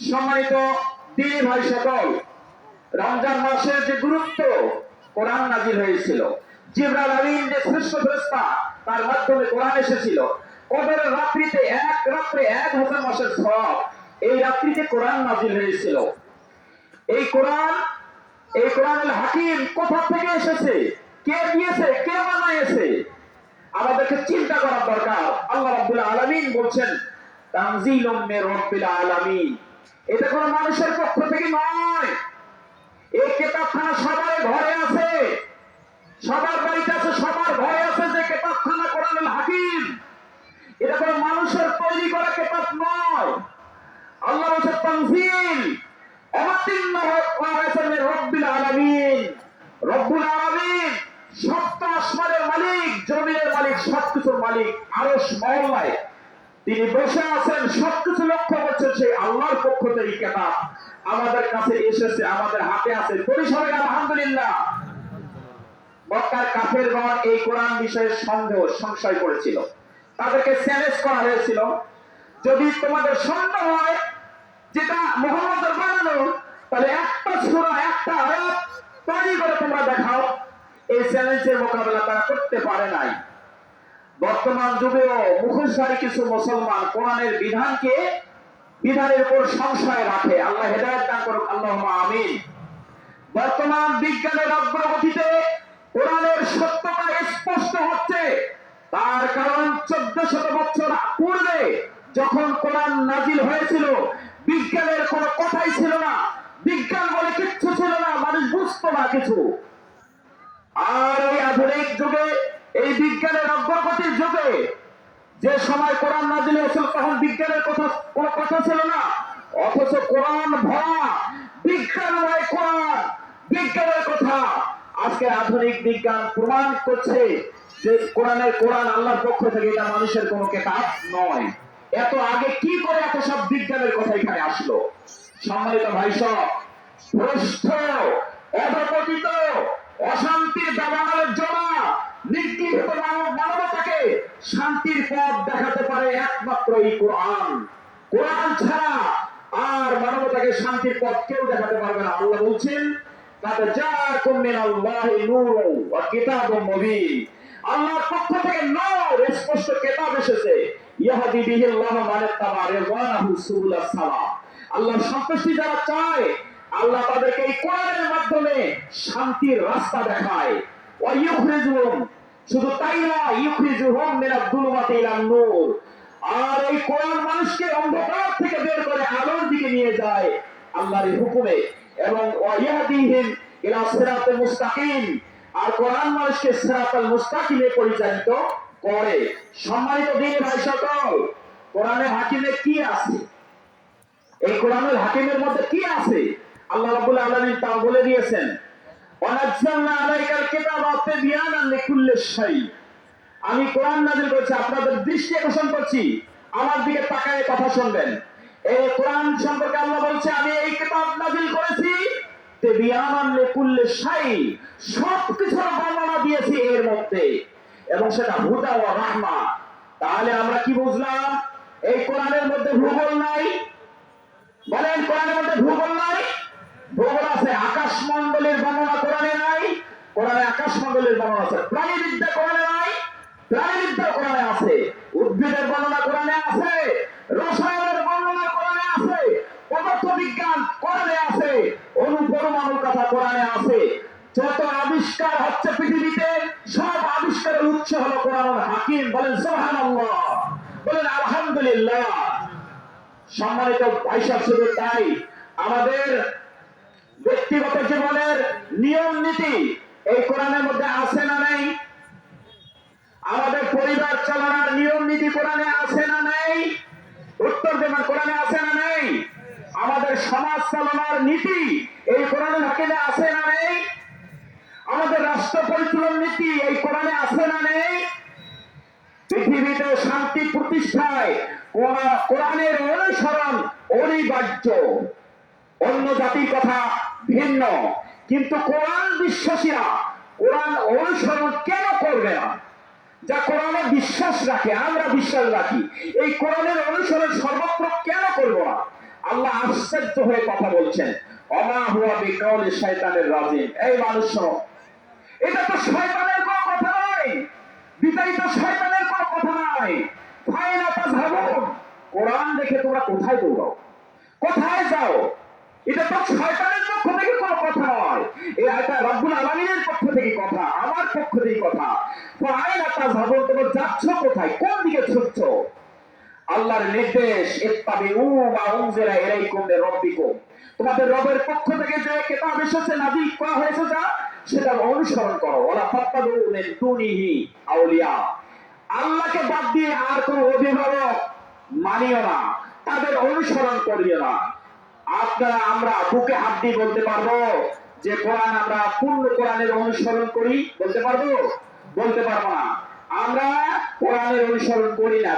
সম্মানিত দিনী ভাই সকল, রমজান মাসের যে গুরুত্ব, কোরআন নাজিল হয়েছিল, জিবরাইল আমিন যে শ্রেষ্ঠ ফেরেশতা, তার মাধ্যমে কোরআন এসেছিল। কদরের রাত্রিতে এক রাত্রে 1000 মাসের সওয়াব, এই রাত্রিতে কোরআন নাজিল হয়েছিল। এই কোরআনুল হাকিম কোথা থেকে এসেছে, কে দিয়েছে, কে বানাইছে, আমাদেরকে চিন্তা করার দরকার। আল্লাহ রাব্বুল আলামিন বলছেন তানজিলুম মির রাব্বিল আলামিন, এটা কোনো মানুষের পক্ষ থেকে নয়। এই কিতাবখানা সবার ঘরে আছে, সবার বাড়িতে আছে, সবার ঘরে আছে যে কিতাবখানা কোরআনুল হাকিম। এটা কোনো মানুষের তৈরি করা কিতাব নয়। আল্লাহ বলছেন তানজিল রব্বিল আলামিন, রব্বুল আলামিন সপ্ত আসমানের মালিক, জমিনের মালিক, সবকিছুর মালিক, আরশ মহল্লায় তিনি বসে আছেন, সবকিছু লক্ষ্য করছেন। সেই আল্লাহর পক্ষ থেকে কিতাব আমাদের কাছে এসেছে, আমাদের হাতে আছে। বলি সবাই আলহামদুলিল্লাহ। মক্কার কাফেরগণ এই কোরআন বিষয়ে সংশয় করেছিল, তাদেরকে চ্যালেঞ্জ করা হয়েছিল, যদি তোমাদের সন্দেহ হয় যেটা মুহাম্মদের বানানো, তাহলে একটা সূরা, একটা আয়াত তৈরি করে তোমরা দেখাও। এই চ্যালেঞ্জের মোকাবেলা তারা করতে পারে নাই। বর্তমান যুগেও মুখোশধারী কিছু মুসলমান কোরআনের বিধানের উপর সংশয় রাখে। আল্লাহ হেদায়েত দান করুক, আল্লাহুম্মা আমিন। বর্তমান বিজ্ঞানের অগ্রগতিতে কোরআনের সত্যতা স্পষ্ট হচ্ছে। তার কারণ 1400 বছর পূর্বে যখন কোরআন নাজিল হয়েছিল, বিজ্ঞানের কোনো কথাই ছিল না, বিজ্ঞান বলে কিচ্ছু ছিল না, মানুষ বুঝতো না কিছু। আর এই আধুনিক যুগে, এই বিজ্ঞানের অগ্রগতির যুগে, যে সময় কোরআন নাজিল হয়েছিল তখন বিজ্ঞানের কোনো কথা ছিল না, অথচ কোরআন ভরা বিজ্ঞানময় কোরআন, বিজ্ঞানের কথা। আজকে আধুনিক বিজ্ঞান প্রমাণ করছে যে কোরআন আল্লাহর পক্ষ থেকে, এটা মানুষের কোনো কিতাব নয়। এত আগে কি করে এত সব বিজ্ঞানের কথা এখানে আসলো? সম্মানিত ভাই সব, ভ্রষ্ট, অধপতিত, অশান্তির দাবানলের জমা, নিগৃহীত মানবতাকে শান্তির পথ দেখাতে পারে একমাত্র এই কোরআন। কোরআন ছাড়া আর মানবতাকে শান্তির পথ কেউ দেখাতে পারবে না। আল্লাহ বলছেন কাদ জাআকুম মিনাল্লাহি নূরুন ওয়া কিতাবুম মুবিন, আল্লাহর পক্ষ থেকে নূর, স্পষ্ট কিতাব এসেছে। ইয়াহদি বিহিল্লাহু মান ইত্তাবা রিদওয়ানাহু সুবুলাস সালাম, আল্লাহর সন্তুষ্টি যারা চায়, আল্লাহ তাদেরকে এই কোরআনের মাধ্যমে শান্তির রাস্তা দেখায়। ওয়া ইউখরিজুহুম, শুধু তাই নয়, ইউখরিজুহুম মিনাদ যুলুমাতি ইলান নূর, আর এই কোরআন মানুষকে অন্ধকার থেকে বের করে আলোর দিকে নিয়ে যায় আল্লাহর হুকুমে। এবং ওয়া ইয়াহদিহিম ইলা সিরাতিল মুস্তাকিম, আর কোরআন মানুষকে সিরাতাল মুস্তাকিমে পরিচালিত করে। সম্মানিত দিনী ভাই সকল, কোরআনের হাকিমে কি আছে? এই কোরআনুল হাকিমের মধ্যে কি আছে? আল্লাহ রাব্বুল আলামিন তা বলে দিয়েছেন, ওয়ানাজ্জালনা আলাইকাল কিতাবা তিবয়ানান লিকুল্লি শাই, আমি কোরআন নাযিল করেছি, আপনাদের দৃষ্টি আকর্ষণ করছি, আমার দিকে তাকায় কথা শুনবেন। এই কোরআন সম্পর্কে আল্লাহ বলছে, আমি এই কিতাব নাযিল করেছি তিবয়ানান লিকুল্লি শাই, সবকিছুর বর্ণনা দিয়েছি এর মধ্যে, এবং সেটা হুদা ওয়া রাহমা। তাহলে আমরা কি বুঝলাম? এই কোরআনের মধ্যে ভূগোল নাই। বলেন, কোরআনের মধ্যে ভূগোল নাই? ভূগোল আছে। আকাশমণ্ডলের বর্ণনা কোরআনে নাই? কোরআনে আকাশমণ্ডলের বর্ণনা আছে। প্রাণীবিদ্যা কোরআনে নাই? প্রাণীবিদ্যা কোরআনে আছে। উদ্ভিদের বর্ণনা কোরআনে আছে। রসায়নের বর্ণনা কোরআনে আছে। পদার্থবিজ্ঞান কোরআনে আছে। অণু-পরমাণুর কথা কোরআনে আছে। যত আবিষ্কার হচ্ছে পৃথিবীতে, সব আবিষ্কারের উৎস হলো কোরআনুল হাকিম। বলেন সুবহানাল্লাহ, বলেন আলহামদুলিল্লাহ। সম্মানিত ভাইসা, শুধু তাই, আমাদের ব্যক্তিগত জীবনের নিয়ম নীতি এই কোরআনের মধ্যে আছে না নেই? আমাদের পরিবার চালানোর নিয়ম নীতি কোরআনে আছে না নেই? উত্তর দেবেন, কোরআনে আছে না নেই? আমাদের সমাজ চালানোর নীতি এই কোরআনুল হাকিমে আছে না নেই? আমাদের রাষ্ট্র পরিচালন নীতি এই কোরআনে আছে না নেই? পৃথিবীতে শান্তি প্রতিষ্ঠায় কোরআনের অনুসরণ অনিবার্য। অন্য জাতির কথা ভিন্ন, কিন্তু কোরআন বিশ্বাসীরা কোরআন অনুসরণ কেন করবে না? যা কোরআনে বিশ্বাস রাখে, আমরা বিশ্বাস রাখি, এই কোরআনের অনুসরণ সর্বত্র কেন করব না? আল্লাহ আশ্চর্য হয়ে কথা বলছেন, অমা হুয়া বিকাউলি শয়তানের রাজিম। এই মানুষ শোনো, এটা তো শয়তানের কোনো কথা নয়, বিতাড়িত শয়তানের কোনো কথা নয়। ফাইনা তাযহাবুন, কোরআন দেখে তোমরা কোথায় দৌড়াও, কোথায় যাও? এটা তো শয়তানের পক্ষ থেকে কোনো কথা নয়, এটা রব্বুল আলামিনের পক্ষ থেকে কথা, আমার পক্ষ থেকে কথা। ফাইনা তাযহাবুন, তোমরা যাচ্ছ কোথায়, কোন দিকে ছুটছ? আল্লাহর নির্দেশ, ইত্তাবিউ মা উনজিলা ইলাইকুম মির রাব্বিকুম, তোমাদের রবের পক্ষ থেকে যে কিতাব এসেছে, নাযিল করা হয়েছে, যা সেটা অনুসরণ করো। ওয়ালা তাত্তাবু মিন দুনিহি আউলিয়া, আল্লাহকে বাদ দিয়ে আর কোন অভিভাবক মানিও না, তাদের অনুসরণ করিও না। আপনারা আমরা বুকে হাত দিয়ে বলতে পারবো যে কোরআন আমরা পূর্ণ কোরআনের অনুসরণ করি? বলতে পারবো? বলতে পারবো না। আমরা কোরআনের অনুসরণ করি না।